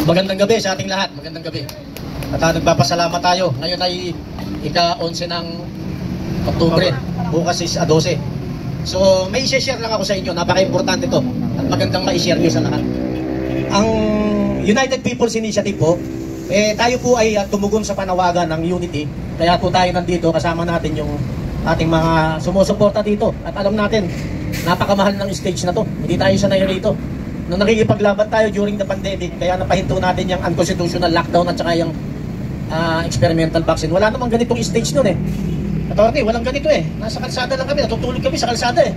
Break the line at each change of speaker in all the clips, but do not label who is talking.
Magandang gabi sa ating lahat. Magandang gabi. At nagpapasalamat tayo. Ngayon ay ika-11 ng Oktubre. Bukas is 12. So may i-share lang ako sa inyo. Napaka-importante to. At magandang ma-share nyo sa lahat. Ang United People's Initiative po, tayo po ay tumugon sa panawagan ng Unity. Kaya po tayo nandito kasama natin yung ating mga sumusuporta dito. At alam natin, napakamahal ng stage na to. Hindi tayo sanay rito. Nung nakikipaglaban tayo during the pandemic, kaya napahinto natin yung unconstitutional lockdown at saka yung experimental vaccine. Wala namang ganitong stage nun eh. Attorney, walang ganito eh. Nasa kalsada lang kami, natutulog kami sa kalsada eh.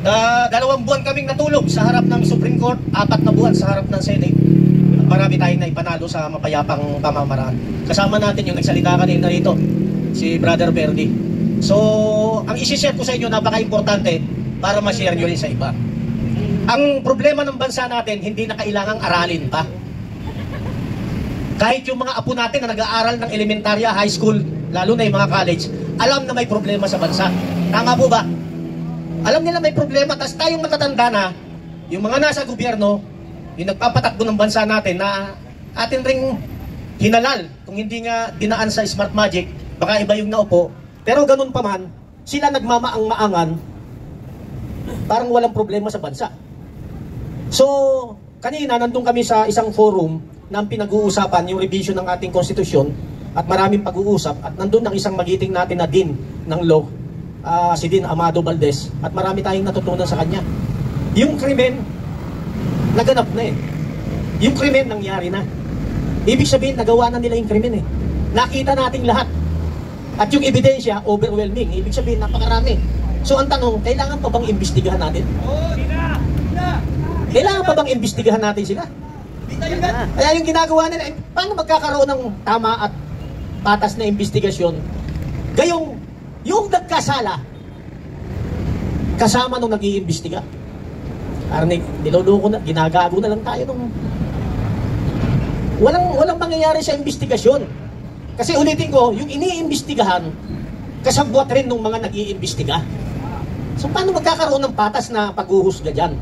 2 buwan kaming natulog sa harap ng Supreme Court, 4 na buwan sa harap ng Senate. At marami tayong naipanalo sa mapayapang pamamaraan. Kasama natin yung nagsalita kanina rito, si Brother Verdi. So, ang isi-share ko sa inyo, napaka-importante para ma-share nyo rin sa iba. Ang problema ng bansa natin, hindi na kailangang aralin pa. Kahit yung mga apo natin na nag-aaral ng elementarya, high school, lalo na yung mga college, alam na may problema sa bansa. Tama po ba? Alam nila may problema, tapos tayong matatanda na, yung mga nasa gobyerno, yung nagpapatakbo ng bansa natin na atin ring hinalal, kung hindi nga dinaan sa smart magic, baka iba yung naupo, pero ganun pa man, sila nagmamaang-maangan, parang walang problema sa bansa. So, kanina nandun kami sa isang forum na pinag-uusapan yung revision ng ating konstitusyon at maraming pag-uusap at nandun ang isang magiting natin na Dean ng law, si Dean Amado Valdez, at marami tayong natutunan sa kanya. Yung krimen, naganap na eh. Yung krimen, nangyari na. Ibig sabihin, nagawa na nila yung krimen eh. Nakita nating lahat. At yung ebidensya, overwhelming. Ibig sabihin, napakarami. So ang tanong, kailangan pa bang imbestigahan natin? Kailangan pa bang imbestigahan natin sila? Kaya yung ginagawa nila, paano magkakaroon ng tama at patas na imbestigasyon? Gayong, yung nagkasala, kasama nung nag-iimbestiga. Parang niloloko na, ginagago na lang tayo nung... Walang mangyayari sa imbestigasyon. Kasi ulitin ko, yung iniimbestigahan, kasabwat rin nung mga nag-iimbestiga. So paano magkakaroon ng patas na paghuhusga dyan?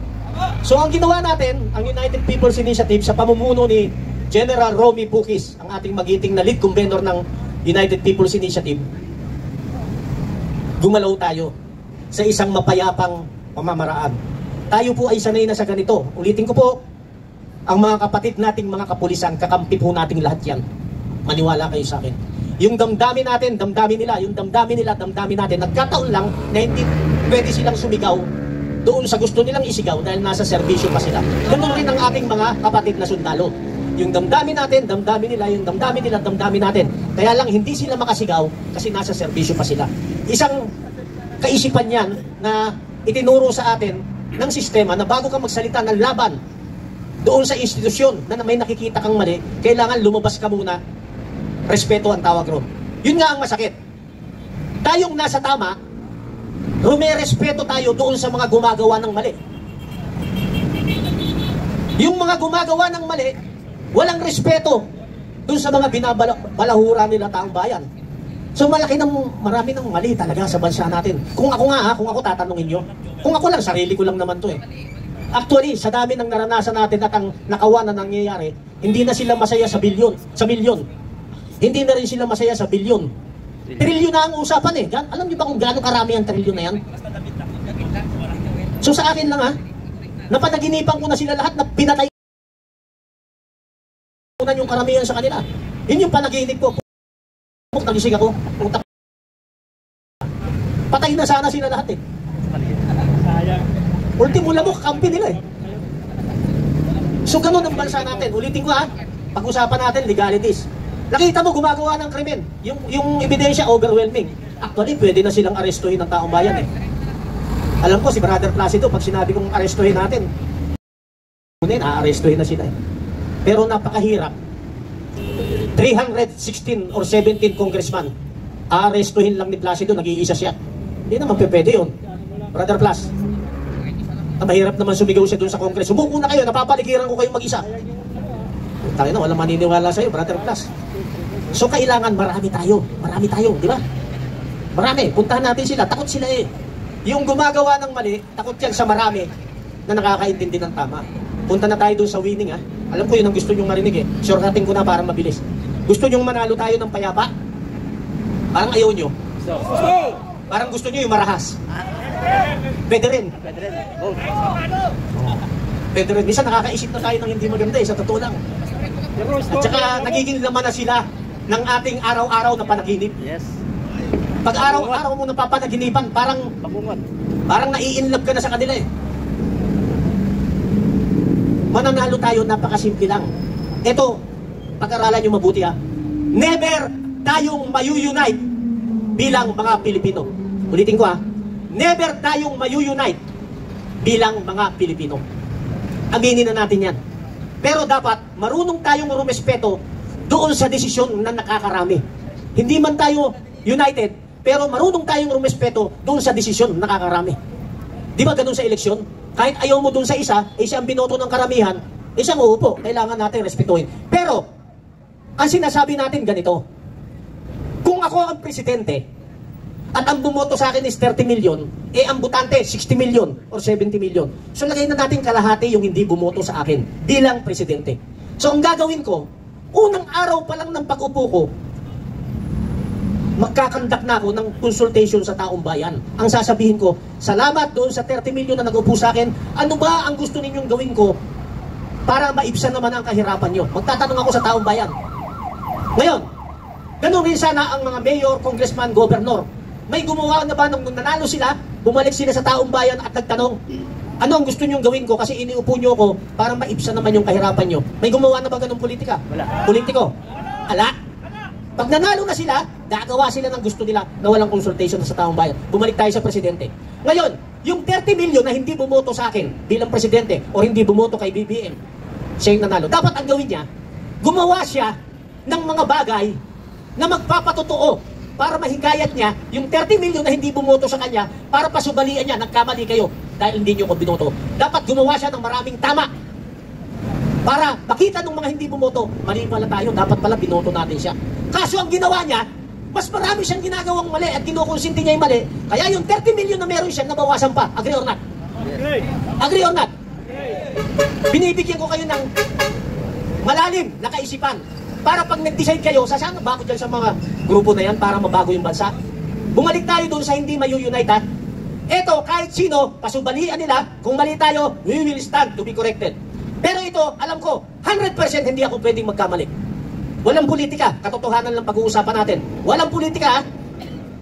So ang ginawa natin, ang United People's Initiative sa pamumuno ni General Romy Pukis, ang ating magiting na lead convener ng United People's Initiative, gumalaw tayo sa isang mapayapang pamamaraan. Tayo po ay sanay na sa ganito. Ulitin ko po, ang mga kapatid nating mga kapulisan, kakampi po nating lahat yan. Maniwala kayo sa akin. Yung damdamin natin, damdamin nila. Yung damdamin nila, damdamin natin. Nagkataon lang na hindi pwede silang sumigaw doon sa gusto nilang isigaw dahil nasa serbisyo pa sila. Ganun rin ang ating mga kapatid na sundalo. Yung damdamin natin, damdamin nila. Yung damdamin nila, damdamin natin. Kaya lang hindi sila makasigaw kasi nasa serbisyo pa sila. Isang kaisipan yan na itinuro sa atin ng sistema na bago ka magsalita ng laban doon sa institusyon na may nakikita kang mali, kailangan lumabas ka muna. Respeto ang tawag ron. Yun nga ang masakit. Tayong nasa tama, rumerespeto tayo doon sa mga gumagawa ng mali. Yung mga gumagawa ng mali, walang respeto doon sa mga binabalahura nila taong bayan. So marami ng mali talaga sa bansa natin. Kung ako nga kung ako tatanungin nyo, kung ako lang, sarili ko lang naman to eh. Actually, sa dami ng naranasan natin at ang nakawa na nangyayari, hindi na sila masaya sa milyon. Hindi na rin sila masaya sa bilyon. Trilyon na ang usapan eh. Alam niyo ba kung gaano karami ang trilyon na yan? So sa akin lang napanaginipan ko na sila lahat na pinatay na yung karamihan sa kanila. Yun yung panaginip ko. Nagising ako. Patay na sana sila lahat eh. Ultimo lamok, kampi nila eh. So ganun ang bansa natin. Ulitin ko pag-usapan natin legalities. Nakita mo gumagawa ng krimen. Yung ebidensya overwhelming. Actually, pwede na silang arestuhin ng taong bayan eh. Alam ko si Brother Placido, pag sinabi kong arestuhin natin, aarestuhin na sila eh. Pero napakahirap. 316 or 17 congressman, aarestuhin lang ni Placido, nag-iisa siya. Hindi naman pwede yun. Brother Plas, mahirap naman sumigaw siya dun sa Congress. Sumuko na kayo, napapaligiran ko kayong mag-isa. Tayo na, walang maniniwala sa'yo, Brother Plas. So kailangan marami tayo, di ba? Marami, puntahan natin sila, takot sila eh. Yung gumagawa ng mali, takot yan sa marami na nakakaintindi ng tama. Punta na tayo doon sa winning Alam ko yun ang gusto nyong marinig eh. Shortcutting ko na para mabilis. Gusto nyong manalo tayo ng payapa? Parang ayaw nyo. Parang gusto nyo yung marahas. Pwede rin. Pwede rin. Minsan nakakaisip na tayo ng hindi maganda eh, sa totoo lang. At saka nagiging laman na sila ng ating araw-araw na panaginip.
Yes.
Pag araw-araw mo napapanaginipan, parang nai-inlove ka na sa kanila eh. Mananalo tayo, napakasimple lang. Ito, pag-aralan nyo mabuti ha. Never tayong mayu-unite bilang mga Pilipino. Ulitin ko ha. Never tayong mayu-unite bilang mga Pilipino. Aminin na natin yan. Pero dapat marunong tayong rumespeto doon sa desisyon na nakakarami. Hindi man tayo united, pero marunong tayong rumespeto doon sa desisyon na nakakarami. Di ba ganun sa eleksyon? Kahit ayaw mo doon sa isa, siya ang binoto ng karamihan, siyang uupo. Kailangan natin respetuhin. Pero, ang sinasabi natin ganito, kung ako ang presidente, at ang bumoto sa akin is 30 million, ang butante 60 million or 70 million. So lagay na natin kalahati yung hindi bumoto sa akin bilang presidente. So ang gagawin ko, unang araw pa lang ng pag-upo ko, magkakandak na ako ng consultation sa taong bayan. Ang sasabihin ko, salamat doon sa 30 million na nag-upo sa akin, ano ba ang gusto ninyong gawin ko para maibsan naman ang kahirapan nyo? Magtatanong ako sa taong bayan. Ngayon, ganun rin sana ang mga mayor, congressman, governor. May gumawa na ba nung nanalo sila, bumalik sila sa taong bayan at nagtanong, ano ang gusto nyong gawin ko kasi iniupo nyo ako para maibsan naman yung kahirapan nyo? May gumawa na ba ganung politika?
Wala.
Politiko? Ala? Pag nanalo na sila, gagawa sila ng gusto nila na walang consultation sa taong bayan. Bumalik tayo sa presidente. Ngayon, yung 30 million na hindi bumoto sa akin bilang presidente o hindi bumoto kay BBM, siya yung nanalo. Dapat ang gawin niya, gumawa siya ng mga bagay na magpapatotoo para mahikayat niya yung 30 million na hindi bumoto sa kanya para pasubalian niya, nagkamali kayo dahil hindi niyo ko binoto. Dapat gumawa siya ng maraming tama para makita ng mga hindi bumoto, mali pala tayo, dapat pala binoto natin siya. Kaso ang ginawa niya, mas marami siyang ginagawang mali at kinukonsinti niya yung mali, kaya yung 30 million na meron siya, nabawasan pa. Agree or not? Agree or not? Binibigyan ko kayo ng malalim na kaisipan para pag nag-decide kayo, sasama ba ako dyan sa mga grupo na yan para mabago yung bansa? Bumalik tayo doon sa hindi mayu-unite ha. Eto, kahit sino, pasubalian nila, kung mali tayo, we will stand to be corrected. Pero ito, alam ko, 100% hindi ako pwedeng magkamali. Walang politika, katotohanan lang pag-uusapan natin. Walang politika ha.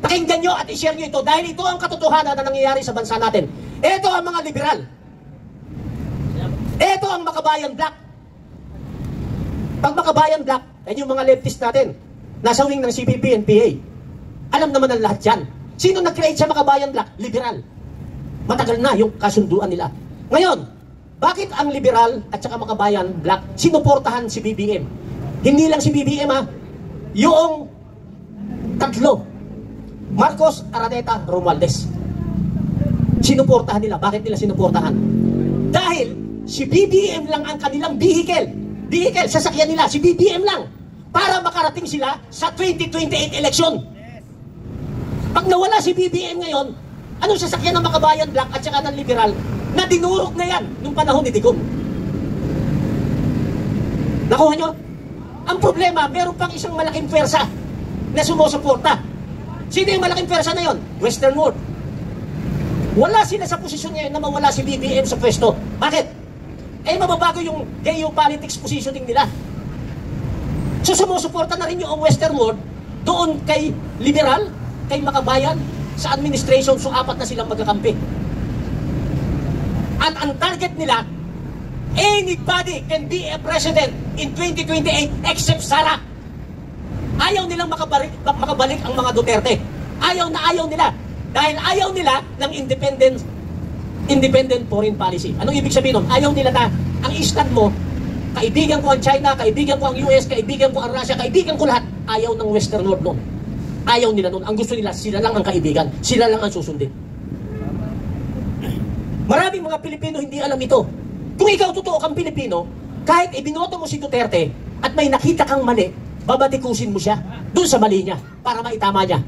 Pakinggan nyo at i-share nyo ito dahil ito ang katotohanan na nangyayari sa bansa natin. Ito ang mga liberal. Ito ang Makabayan Black. Pag Makabayan Black, yan yung mga leftist natin, nasa wing ng CPP and PA. Alam naman ang lahat yan. Sino nag-create sa Makabayan Black? Liberal. Matagal na yung kasunduan nila. Ngayon, bakit ang liberal at saka Makabayan Black sinuportahan si BBM? Hindi lang si BBM ha, yung tatlo, Marcos, Araneta, Romualdez. Sinuportahan nila. Bakit nila sinuportahan? Dahil si BBM lang ang kanilang vehicle, sasakyan nila, si BBM lang, para makarating sila sa 2028 election. Pag nawala si BBM ngayon, anong sasakyan ng Makabayan Black at saka ng liberal na dinurog na yan nung panahon ni Digong? Nakuha nyo? Ang problema, meron pang isang malaking pwersa na sumusuporta. Sino yung malaking pwersa na yon? Western World. Wala sila sa posisyon ngayon na mawala si BBM sa pwesto. Bakit? Mababago yung geopolitics positioning nila. So sumusuporta na rin yung Western World doon kay liberal, kay Makabayan, sa administration. So apat na silang magkakampi. At ang target nila, anybody can be a president in 2028 except Sara. Ayaw nilang makabalik ang mga Duterte. Ayaw na ayaw nila. Dahil ayaw nila ng independent foreign policy. Anong ibig sabihin nun? Ayaw nila na ang istat mo, kaibigan ko ang China, kaibigan ko ang US, kaibigan ko ang Russia, kaibigan ko lahat. Ayaw ng Western World nun. Ayaw nila nun. Ang gusto nila, sila lang ang kaibigan. Sila lang ang susundin. Maraming mga Pilipino hindi alam ito. Kung ikaw totoo kang Pilipino, kahit ibinoto mo si Duterte at may nakita kang mali, babatikusin mo siya dun sa mali niya para maitama niya.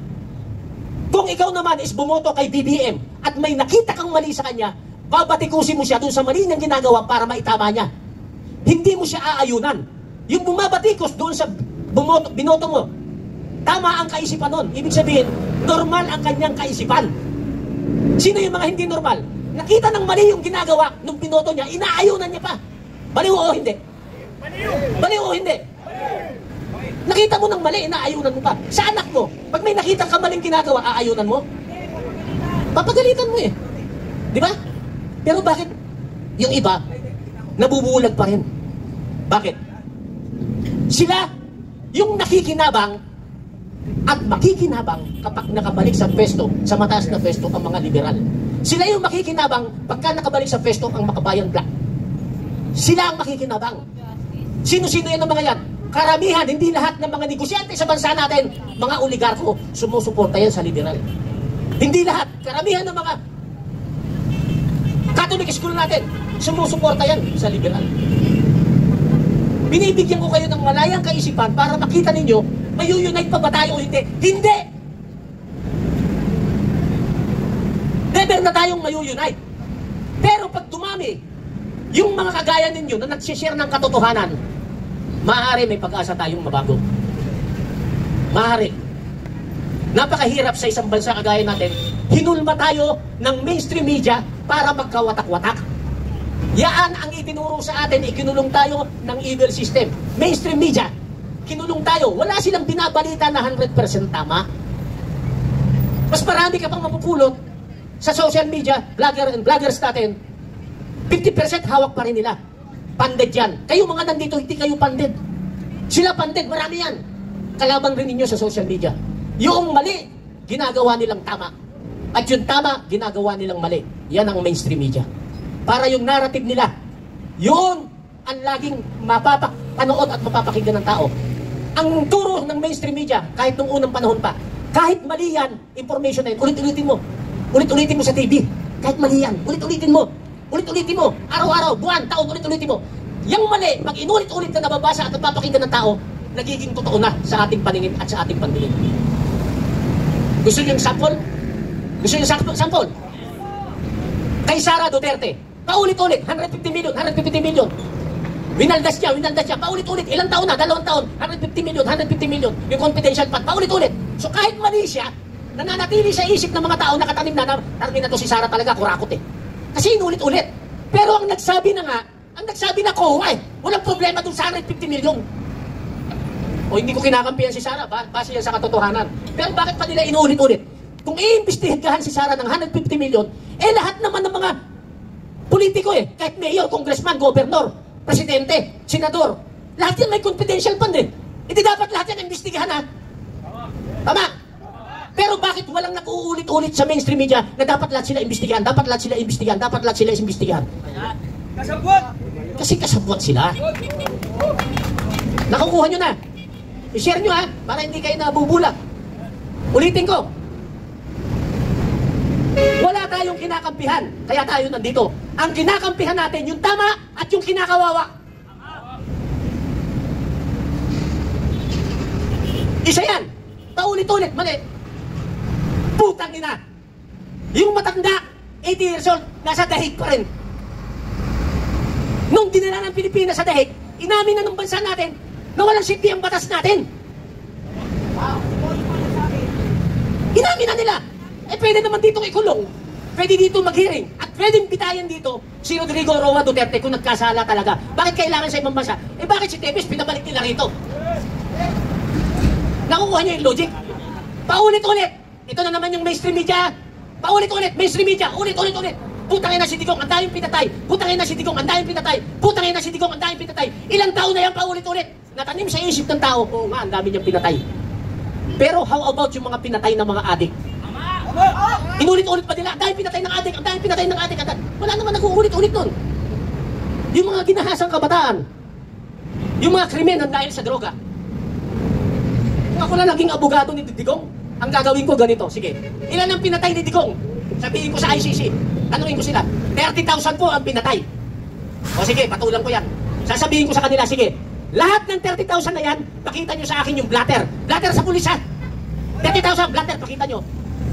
Kung ikaw naman is bumoto kay BBM at may nakita kang mali sa kanya, babatikusin mo siya dun sa mali niyang ginagawa para maitama niya.
hindi mo siya aayunan. Yung bumabatikos doon sa binoto mo, tama ang kaisipan nun. Ibig sabihin, normal ang kanyang kaisipan. Sino yung mga hindi normal? Nakita ng mali yung ginagawa nung binoto niya, inaayunan niya pa. Baliw o hindi? Baliw o hindi? Nakita mo ng mali, inaayunan mo pa. Sa anak mo, pag may nakita ka maling ginagawa, aayunan mo? Papagalitan mo eh. Di ba? Pero bakit yung iba, nabubulag pa rin? Bakit? Sila, yung nakikinabang at makikinabang kapag nakabalik sa pwesto, sa mataas na pwesto ang mga liberal. Sila yung makikinabang pagka nakabalik sa pwesto ang makabayan black. Sila ang makikinabang. Sino-sino yan ang mga yan? Karamihan, hindi lahat ng mga negosyante sa bansa natin, mga oligarko, sumusuporta yan sa liberal. Hindi lahat. Karamihan ng mga Catholic school natin, sumusuporta yan sa liberal. Binibigyan ko kayo ng malayang kaisipan para makita ninyo, may-unite pa ba tayo o hindi? Hindi! Never na tayong may-unite. Pero pag dumami, yung mga kagaya ninyo na nagsishare ng katotohanan, maaari may pag-asa tayong mabago. Maaari. Napakahirap sa isang bansa kagaya natin, hinulma tayo ng mainstream media para magkawatak-watak. Yaan ang itinuro sa atin, ikinulong tayo ng evil system. Mainstream media, kinulong tayo. Wala silang binabalita na 100% tama. Mas marami ka pang mapupulot sa social media, vlogger and vloggers natin, 50% hawak pa rin nila. Panded yan. Kayo mga nandito, hindi kayo panded. Sila panded, marami yan. Kalaban rin ninyo sa social media. Yung mali, ginagawa nilang tama. At yung tama, ginagawa nilang mali. Yan ang mainstream media. Para yung narrative nila, yun ang laging mapapanood at mapapakinggan ng tao. Ang turo ng mainstream media, kahit nung unang panahon pa, kahit mali yan, information na yun, ulit-ulitin mo. Ulit-ulitin mo sa TV. Kahit mali yan, ulit-ulitin mo. Ulit-ulitin mo. Araw-araw, buwan, taon, ulit-ulitin mo. Yang mali, pag inulit-ulit na nababasa at napapakinggan ng tao, nagiging totoo na sa ating paningin at sa ating pandinig. Gusto niyo yung sample? Gusto niyo yung sample? Kay Sara Duterte, paulit-ulit, 150 million, 150 million. Winaldas niya, paulit-ulit, ilang taon na, 2 taon, 150 million, 150 million, yung confidential fund, paulit-ulit. So kahit mali siya, nananatili sa isip ng mga tao nakatanim na na to si Sara talaga, kurakot eh. Kasi inulit-ulit. Pero ang nagsabi na COA eh, walang problema dun sa 150 million. O hindi ko kinakampihan si Sara, base yan sa katotohanan. Pero bakit pa nila inuulit-ulit? Kung iimbestigahan si Sara ng 150 million, eh lahat naman ng mga politiko eh, kahit mayor, congressman, governor, presidente, senador, lahat yan may confidential fund eh. Hindi dapat lahat yan imbestigahan ha? Tama? Pero bakit walang nag-uulit-ulit sa mainstream media na dapat lahat sila imbestigahan, dapat lahat sila imbestigahan, dapat lahat sila imbestigahan?
Kasabwat!
Kasi kasabwat sila. Nakukuha nyo na. I-share nyo ha, para hindi kayo nabubulag. Ulitin ko. Wala tayong kinakampihan, kaya tayo nandito. Ang kinakampihan natin, yung tama at yung kinakawawa. Isa yan. Paulit-ulit, mali. Putang ina. Yung matanda, 80 years old, nasa dahig pa rin. Nung dinala ng Pilipinas sa dahig, inamin na ng bansa natin na walang safety ang batas natin. Inamin na nila. Eh pwede naman dito ikulong. Pwede dito mag-hearing. At pwedeng pitayan dito si Rodrigo Roa Duterte kung nagkasala talaga. Bakit kailangan sa ibang bansa? Eh bakit si Tevez pinabalik nila rito? Nakukuha niyo yung logic? Paulit-ulit. Ito na naman yung mainstream media. Paulit-ulit. Mainstream media. Ulit-ulit-ulit. Putangin na si Digong, ang daming pinatay. Putangin na si Digong, ang daming pinatay. Putangin na si Digong, ang daming pinatay. Ilang taon na yan paulit-ulit. Natanim sa isip ng tao, oo nga, ang dami niyang pinatay. Pero how about yung mga pinatay ng mga adik? Inulit-ulit pa nila, ang daming pinatay ng adik, ang daming pinatay ng adik. Wala naman nag-uulit-ulit nun. Yung mga ginahasang kabataan, yung mga krimen ng dahil sa droga. Kung ako na naging abogado ni Digong, ang gagawin ko ganito, sige. Ilan ang pinatay ni Digong? Sabihin ko sa ICC, tanungin ko sila, 30,000 po ang pinatay. O sige, patulang ko yan. Sasabihin ko sa kanila, sige, lahat ng 30,000 na yan, pakita nyo sa akin yung blatter. Blatter sa pulis ha. 30,000, blatter, pakita nyo.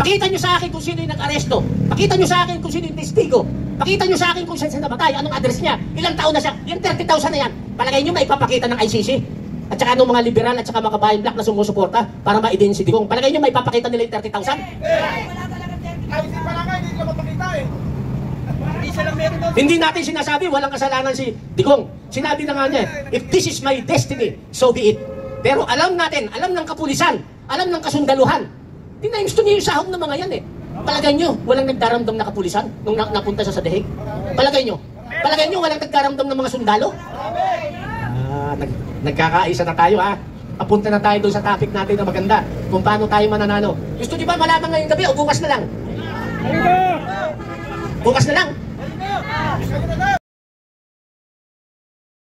Pakita nyo sa akin kung sino yung nag-aresto. Pakita nyo sa akin kung sino yung testigo. Pakita nyo sa akin kung saan siya namatay. Anong address niya? Ilang taon na siya? Yung 30,000 na yan. Palagay nyo maipapakita ng ICC? At saka ng mga liberal at saka mga kabayan black na sumusuporta para ma-idin si Digong. Palagay nyo maipapakita nila yung 30,000?
Wala talaga 30,000. Ay, pa lang hindi nila mapakita eh. Hindi sila meron doon.
Hindi natin sinasabi walang kasalanan si Digong. Sinabi na nga niya, if this is my destiny, so be it. Pero alam natin, alam ng kapulisan, alam ng kasundaluhan, tinaisto niya yung sahog ng mga yan eh. Palagay nyo, walang nagdaramdam na kapulisan nung napunta siya sa deheg? Palagay nyo walang nagdaramdam ng mga sundalo? Nagkakaisa na tayo ha. Papunta na tayo doon sa topic natin na maganda. Kung paano tayo mananalo. Gusto niyo ba malaman ngayong gabi o bukas na lang? Bukas na lang?